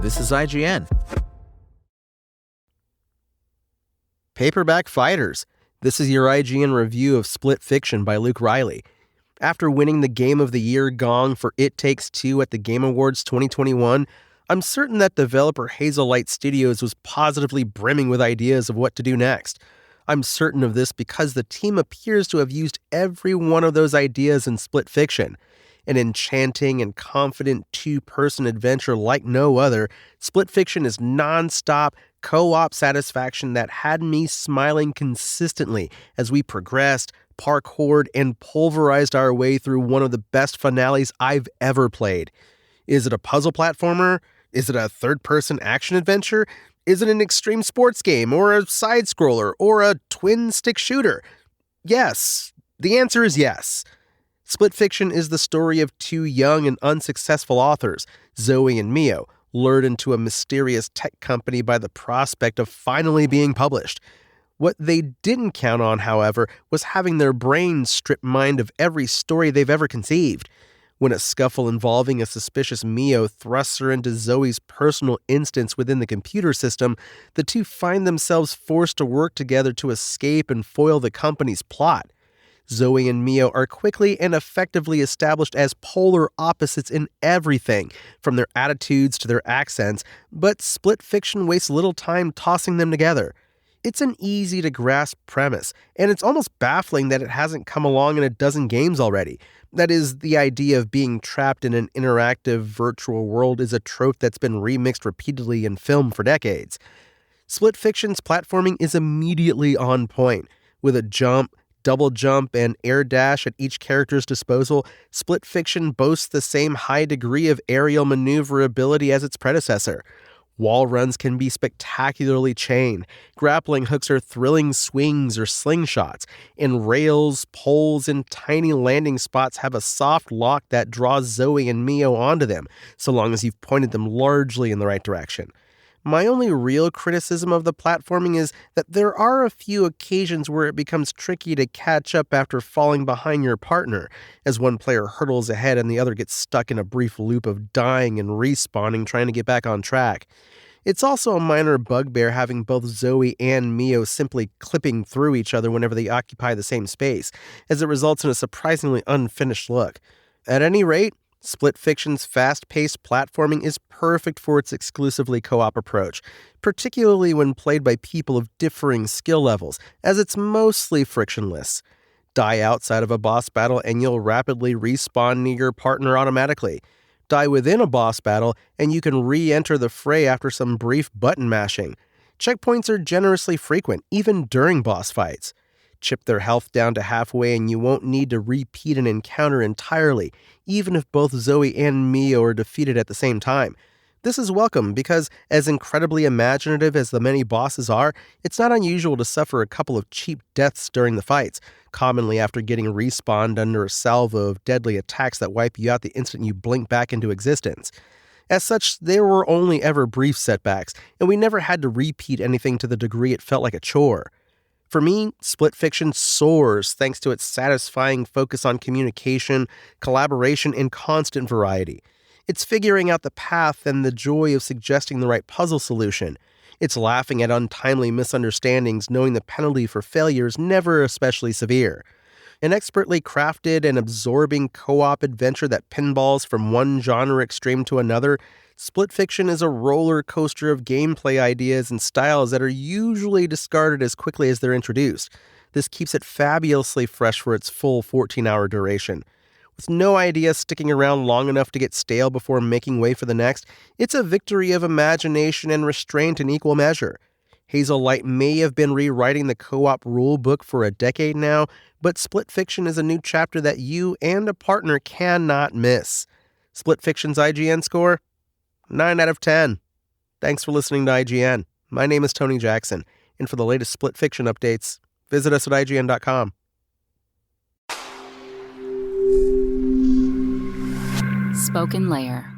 This is IGN. Paperback Fighters. This is your IGN review of Split Fiction by Luke Riley. After winning the Game of the Year gong for It Takes Two at the Game Awards 2021, I'm certain that developer Hazel Light Studios was positively brimming with ideas of what to do next. I'm certain of this because the team appears to have used every one of those ideas in Split Fiction. An enchanting and confident two-person adventure like no other, Split Fiction is non-stop, co-op satisfaction that had me smiling consistently as we progressed, parkoured, and pulverized our way through one of the best finales I've ever played. Is it a puzzle platformer? Is it a third-person action adventure? Is it an extreme sports game, or a side-scroller, or a twin-stick shooter? Yes. The answer is yes. Split Fiction is the story of two young and unsuccessful authors, Zoe and Mio, lured into a mysterious tech company by the prospect of finally being published. What they didn't count on, however, was having their brains strip mined of every story they've ever conceived. When a scuffle involving a suspicious Mio thrusts her into Zoe's personal instance within the computer system, the two find themselves forced to work together to escape and foil the company's plot. Zoe and Mio are quickly and effectively established as polar opposites in everything, from their attitudes to their accents, but Split Fiction wastes little time tossing them together. It's an easy-to-grasp premise, and it's almost baffling that it hasn't come along in a dozen games already. That is, the idea of being trapped in an interactive virtual world is a trope that's been remixed repeatedly in film for decades. Split Fiction's platforming is immediately on point. With a jump, double jump, and air dash at each character's disposal, Split Fiction boasts the same high degree of aerial maneuverability as its predecessor. Wall runs can be spectacularly chained, grappling hooks are thrilling swings or slingshots, and rails, poles, and tiny landing spots have a soft lock that draws Zoe and Mio onto them, so long as you've pointed them largely in the right direction. My only real criticism of the platforming is that there are a few occasions where it becomes tricky to catch up after falling behind your partner, as one player hurtles ahead and the other gets stuck in a brief loop of dying and respawning trying to get back on track. It's also a minor bugbear having both Zoe and Mio simply clipping through each other whenever they occupy the same space, as it results in a surprisingly unfinished look. At any rate, Split Fiction's fast-paced platforming is perfect for its exclusively co-op approach, particularly when played by people of differing skill levels, as it's mostly frictionless. Die outside of a boss battle and you'll rapidly respawn near your partner automatically. Die within a boss battle and you can re-enter the fray after some brief button mashing. Checkpoints are generously frequent, even during boss fights. Chip their health down to halfway and you won't need to repeat an encounter entirely, even if both Zoe and Mio are defeated at the same time. This is welcome because, as incredibly imaginative as the many bosses are, it's not unusual to suffer a couple of cheap deaths during the fights, commonly after getting respawned under a salvo of deadly attacks that wipe you out the instant you blink back into existence. As such, there were only ever brief setbacks, and we never had to repeat anything to the degree it felt like a chore. For me, Split Fiction soars thanks to its satisfying focus on communication, collaboration, and constant variety. It's figuring out the path and the joy of suggesting the right puzzle solution. It's laughing at untimely misunderstandings, knowing the penalty for failure is never especially severe. An expertly crafted and absorbing co-op adventure that pinballs from one genre extreme to another, Split Fiction is a roller coaster of gameplay ideas and styles that are usually discarded as quickly as they're introduced. This keeps it fabulously fresh for its full 14-hour duration. With no idea sticking around long enough to get stale before making way for the next, it's a victory of imagination and restraint in equal measure. Hazel Light may have been rewriting the co-op rulebook for a decade now, but Split Fiction is a new chapter that you and a partner cannot miss. Split Fiction's IGN score? 9 out of 10. Thanks for listening to IGN. My name is Tony Jackson, and for the latest Split Fiction updates, visit us at IGN.com. Spoken Layer.